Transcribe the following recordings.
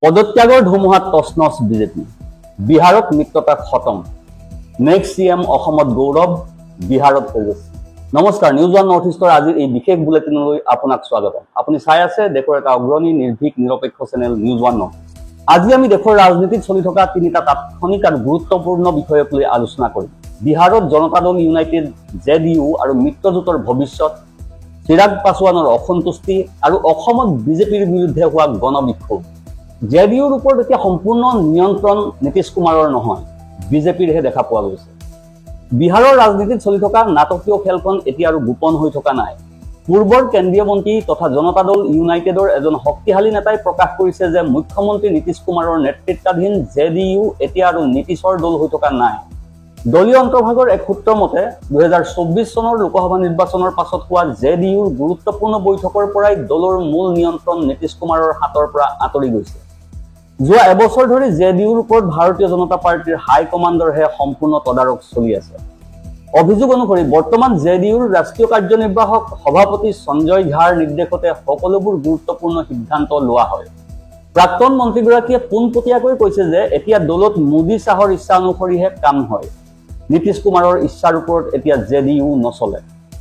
পদত্যাগৰ ধুমুহাত তছনছ বিজেপি বিহাৰত মিত্ৰতা খতম নেক্সট সিএম অসমত গৌৰৱ বিহাৰত তেজস্বী নমস্কাৰ নিউজ ওৱান নৰ্থ ইষ্টৰ আজিৰ এই বিশেষ বুলেটিনলৈ আপোনাক স্বাগতম আপুনি চাই আছে দেশৰ এটা অগ্ৰণী নিৰ্ভীক নিৰপেক্ষ চেনেল নিউজ ওৱান নৰ্থ আজি আমি দেশৰ ৰাজনীতিত চলি থকা তিনিটা তাৎক্ষণিক আৰু গুৰুত্বপূৰ্ণ বিষয়ক লৈ আলোচনা কৰিম বিহাৰত জনতা দল ইউনাইটেড জেডিইউ আৰু মিত্ৰজোঁটৰ ভৱিষ্যত চিৰাগ পাছৱানৰ অসন্তুষ্টি আৰু অসমত বিজেপিৰ বিৰুদ্ধে হোৱা গণবিক্ষোভ জেডিইউৰ ওপৰত এতিয়া সম্পূৰ্ণ নিয়ন্ত্ৰণ নীতিশ কুমাৰৰ নহয় বিজেপিৰহে দেখা পোৱা গৈছে বিহাৰৰ ৰাজনীতিত চলি থকা নাটকীয় খেলখন এতিয়া আৰু গোপন হৈ থকা নাই পূৰ্বৰ কেন্দ্ৰীয় মন্ত্ৰী তথা জনতা দল ইউনাইটেডৰ এজন শক্তিশালী নেতাই প্ৰকাশ কৰিছে যে মুখ্যমন্ত্ৰী নীতিশ কুমাৰৰ নেতৃত্বাধীন জেডিইউ এতিয়া আৰু নীতিশৰ দল হৈ থকা নাই দলীয় অন্তৰ্ভাগৰ এক সূত্ৰৰ মতে 2024 চনৰ লোকসভা নিৰ্বাচনৰ পাছত হোৱা জেডিইউৰ গুৰুত্বপূৰ্ণ বৈঠকৰ পৰাই দলৰ মূল নিয়ন্ত্ৰণ নীতিশ কুমাৰৰ হাতৰ পৰা আঁতৰি গৈছে যোৱা এবছৰ ধৰি জেডিইউৰ ওপৰত ভাৰতীয় জনতা পাৰ্টিৰ হাই কমাণ্ডৰহে সম্পূৰ্ণ তদাৰক চলি আছে অভিযোগ অনুসৰি বৰ্তমান জেডিইউৰ ৰাষ্ট্ৰীয় কাৰ্যনিৰ্বাহক সভাপতি সঞ্জয় ঝাৰ নিৰ্দেশতে সকলোবোৰ গুৰুত্বপূৰ্ণ সিদ্ধান্ত লোৱা হয় প্ৰাক্তন মন্ত্ৰীগৰাকীয়ে পোনপটীয়াকৈ কৈছে যে এতিয়া দলত মোদী চাহৰ ইচ্ছা অনুসৰিহে কাম হয় নীতিশ কুমাৰৰ ইচ্ছাৰ ওপৰত এতিয়া জেডিইউ নচলে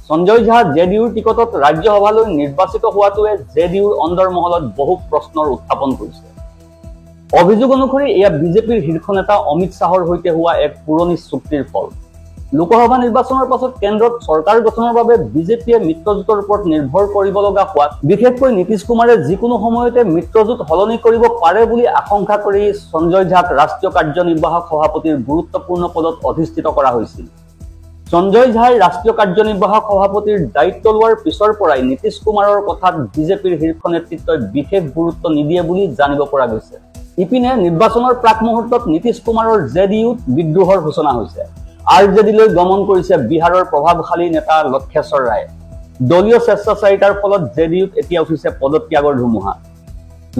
সঞ্জয় ঝা জেডিইউৰ টিকটত ৰাজ্যসভালৈ নিৰ্বাচিত হোৱাটোৱে জেডিইউৰ অন্দৰমহলত বহু প্ৰশ্নৰ উত্থাপন কৰিছে অভিযোগ অনুসৰি এয়া বিজেপিৰ শীৰ্ষ নেতা অমিত শাহৰ সৈতে হোৱা এক পুৰণি চুক্তিৰ ফল লোকসভা নিৰ্বাচনৰ পাছত কেন্দ্ৰত চৰকাৰ গঠনৰ বাবে বিজেপিয়ে মিত্ৰজোঁটৰ ওপৰত নিৰ্ভৰ কৰিব লগা হোৱাত বিশেষকৈ নীতিশ কুমাৰে যিকোনো সময়তে মিত্ৰজোঁট সলনি কৰিব পাৰে বুলি আশংকা কৰি সঞ্জয় ঝাক ৰাষ্ট্ৰীয় কাৰ্যনিৰ্বাহক সভাপতিৰ গুৰুত্বপূৰ্ণ পদত অধিষ্ঠিত কৰা হৈছিল সঞ্জয় ঝাই ৰাষ্ট্ৰীয় কাৰ্যনিৰ্বাহক সভাপতিৰ দায়িত্ব লোৱাৰ পিছৰ পৰাই নীতিশ কুমাৰৰ কথাত বিজেপিৰ শীৰ্ষ নেতৃত্বই বিশেষ গুৰুত্ব নিদিয়ে বুলি জানিব পৰা গৈছে ইপিনে নিৰ্বাচনৰ প্ৰাক মুহূৰ্তত নীতিশ কুমাৰৰ জেডিইউত বিদ্ৰোহৰ সূচনা হৈছে আৰজেডিলৈ গমন কৰিছে বিহাৰৰ প্ৰভাৱশালী নেতা লক্ষেশ্বৰ ৰায় দলীয় স্বেচ্ছাচাৰিতাৰ ফলত জেডিইউত এতিয়া উঠিছে পদত্যাগৰ ধুমুহা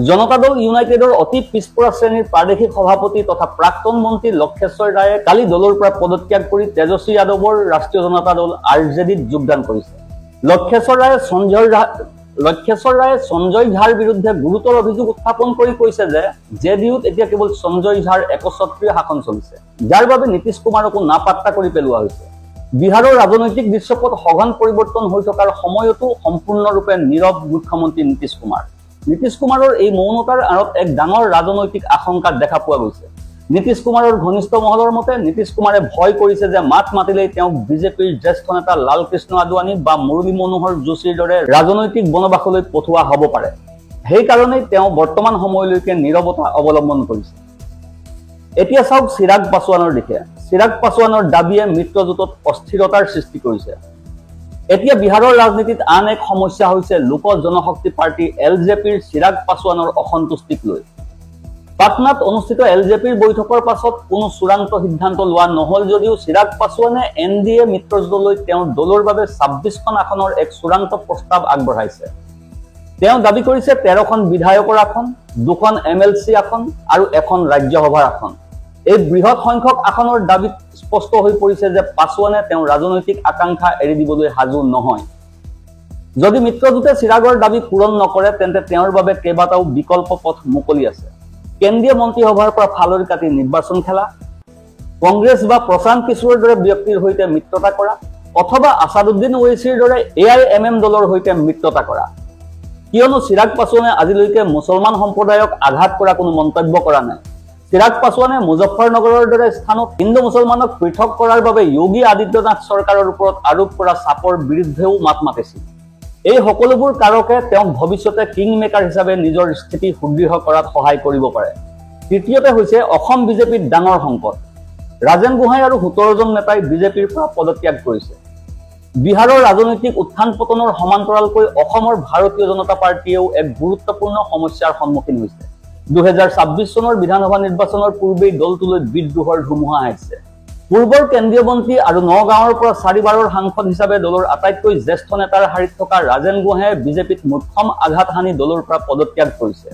জনতা দল ইউনাইটেডৰ অতি পিছপৰা শ্ৰেণীৰ প্ৰাদেশিক সভাপতি তথা প্ৰাক্তন মন্ত্ৰী লক্ষেশ্বৰ ৰায়ে কালি দলৰ পৰা পদত্যাগ কৰি তেজস্বী যাদৱৰ ৰাষ্ট্ৰীয় জনতা দল আৰজেডিত যোগদান কৰিছে লক্ষেশ্বৰ ৰায়ে সঞ্জয় ঝাৰ বিৰুদ্ধে গুৰুতৰ অভিযোগ উত্থাপন কৰি কৈছে যে জেডিইউত এতিয়া কেৱল সঞ্জয় ঝাৰ একচ্ছত্ৰীয় শাসন চলিছে যাৰ বাবে নীতিশ কুমাৰকো নাপাত্তা কৰি পেলোৱা হৈছে বিহাৰৰ ৰাজনৈতিক দৃশ্যপট সঘন পৰিৱৰ্তন হৈ থকাৰ সময়তো সম্পূৰ্ণৰূপে নীৰৱ মুখ্যমন্ত্ৰী নীতিশ কুমাৰৰ এই মৌনতাৰ আঁৰত এক ডাঙৰ ৰাজনৈতিক আশংকা দেখা পোৱা গৈছে নীতিশ কুমাৰৰ ঘনিষ্ঠ মহলৰ মতে নীতিশ কুমাৰে ভয় কৰিছে যে মাত মাতিলেই তেওঁক বিজেপিৰ জ্যেষ্ঠ নেতা লালকৃষ্ণ আদৱানী বা মুৰলী মনোহৰ যোশীৰ দৰে ৰাজনৈতিক বনবাসলৈ পঠোৱা হ'ব পাৰে সেইকাৰণেই তেওঁ বৰ্তমান সময়লৈকে নীৰৱতা অৱলম্বন কৰিছে এতিয়া চাওক চিৰাগ পাছৱানৰ দিশে চিৰাগ পাছৱানৰ দাবীয়ে মিত্ৰজোঁটত অস্থিৰতাৰ সৃষ্টি কৰিছে এতিয়া বিহাৰৰ ৰাজনীতিত আন এক সমস্যা হৈছে লোক জনশক্তি পাৰ্টি এলজেপিৰ চিৰাগ পাছৱানৰ অসন্তুষ্টিক লৈ পাটনাত অনুষ্ঠিত এলজেপিৰ বৈঠকৰ পাছত কোনো চূড়ান্ত সিদ্ধান্ত লোৱা নহল যদিও চিৰাগ পাছৱানে এনডিএ মিত্ৰজোঁটলৈ তেওঁৰ দলৰ বাবে 26খন আসনৰ এক চূড়ান্ত প্ৰস্তাৱ আগবঢ়াইছে তেওঁ দাবী কৰিছে 13খন বিধায়কৰ আসন 2খন এমএলচি আসন আৰু 1খন ৰাজ্যসভাৰ আসন এই বৃহৎ সংখ্যক আসনৰ দাবীত স্পষ্ট হৈ পৰিছে যে পাছৱানে তেওঁৰ ৰাজনৈতিক আকাংক্ষা এৰি দিবলৈ সাজু নহয় যদি মিত্ৰজোঁটে চিৰাগৰ দাবী পূৰণ নকৰে তেন্তে তেওঁৰ বাবে কেইবাটাও বিকল্প পথ মুকলি আছে কেন্দ্ৰীয় মন্ত্ৰীসভাৰ পৰা ফালৰি কাটি নিৰ্বাচন খেলা কংগ্ৰেছ বা প্ৰশান্ত কিশোৰৰ দৰে ব্যক্তিৰ সৈতে মিত্ৰতা কৰা অথবা আছাদুদ্দিন ওৱেইছিৰ দৰে এআইএমএম দলৰ সৈতে মিত্ৰতা কৰা কিয়নো চিৰাগ পাছৱানে আজিলৈকে মুছলমান সম্প্ৰদায়ক আঘাত কৰা কোনো মন্তব্য কৰা নাই চিৰাগ পাছৱানে মুজফ্ফৰনগৰৰ দৰে স্থানত হিন্দু মুছলমানক পৃথক কৰাৰ বাবে যোগী আদিত্যনাথ চৰকাৰৰ ওপৰত আৰোপ কৰা চাপৰ বিৰুদ্ধেও মাত মাতিছিল এই সকলোবোৰ কাৰকে তেওঁক ভৱিষ্যতে কিং মেকাৰ হিচাপে নিজৰ স্থিতি সুদৃঢ় কৰাত সহায় কৰিব পাৰে তৃতীয়তে হৈছে অসম বিজেপিৰ ডাঙৰ সংকট ৰাজেন গোহাঁই আৰু 17জন নেতাই বিজেপিৰ পৰা পদত্যাগ কৰিছে বিহাৰৰ ৰাজনৈতিক উত্থান পতনৰ সমান্তৰালকৈ অসমৰ ভাৰতীয় জনতা পাৰ্টিয়েও এক গুৰুত্বপূৰ্ণ সমস্যাৰ সন্মুখীন হৈছে 2026 চনৰ বিধানসভা নিৰ্বাচনৰ পূৰ্বেই দলটোলৈ বিদ্ৰোহৰ ধুমুহা আহিছে পূৰ্বৰ কেন্দ্ৰীয় মন্ত্ৰী আৰু নগাঁৱৰ পৰা 4বাৰৰ সাংসদ হিচাপে দলৰ আটাইতকৈ জ্যেষ্ঠ নেতাৰ শাৰীত থকা ৰাজেন গোহাঁয়ে বিজেপিত মুখ্যম আঘাত হানি দলৰ পৰা পদত্যাগ কৰিছে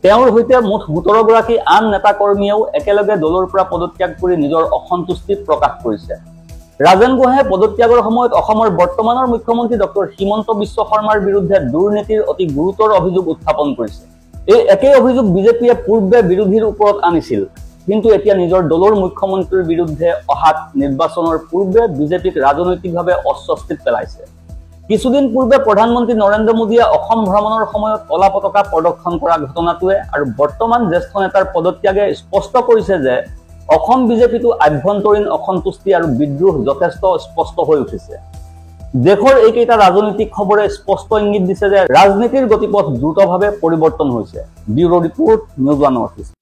তেওঁৰ সৈতে মুঠ 17 গৰাকী আন নেতা কৰ্মীয়েও একেলগে দলৰ পৰা পদত্যাগ কৰি নিজৰ অসন্তুষ্টি প্ৰকাশ কৰিছে ৰাজেন গোহাঁয়ে পদত্যাগৰ সময়ত অসমৰ বৰ্তমানৰ মুখ্যমন্ত্ৰী ডক্টৰ হিমন্ত বিশ্ব শৰ্মাৰ বিৰুদ্ধে দুৰ্নীতিৰ অতি গুৰুতৰ অভিযোগ উত্থাপন কৰিছে এই একেই অভিযোগ বিজেপিয়ে পূৰ্বে বিৰোধীৰ ওপৰত আনিছিল, কিন্তু এতিয়া নিজৰ দলৰ মুখ্যমন্ত্ৰীৰ বিৰুদ্ধে অহাত নিৰ্বাচনৰ পূৰ্বে বিজেপিক ৰাজনৈতিকভাৱে অস্বস্তিত পেলাইছে। কিছুদিন পূৰ্বে প্ৰধানমন্ত্ৰী নৰেন্দ্ৰ মোদীয়ে অসম ভ্ৰমণৰ সময়ত কলা পতাকা প্ৰদৰ্শন কৰা ঘটনাটোৱে আৰু বৰ্তমান জ্যেষ্ঠ নেতাৰ পদত্যাগে স্পষ্ট কৰিছে যে অসম বিজেপিটো আভ্যন্তৰীণ অসন্তুষ্টি আৰু বিদ্ৰোহ যথেষ্ট স্পষ্ট হৈ উঠিছে। দেশৰ এইকেইটা ৰাজনৈতিক খবৰে স্পষ্ট ইংগিত দিছে যে ৰাজনীতিৰ গতিপথ দ্ৰুতভাৱে পৰিৱৰ্তন হৈছে। Bureau report, news one north east.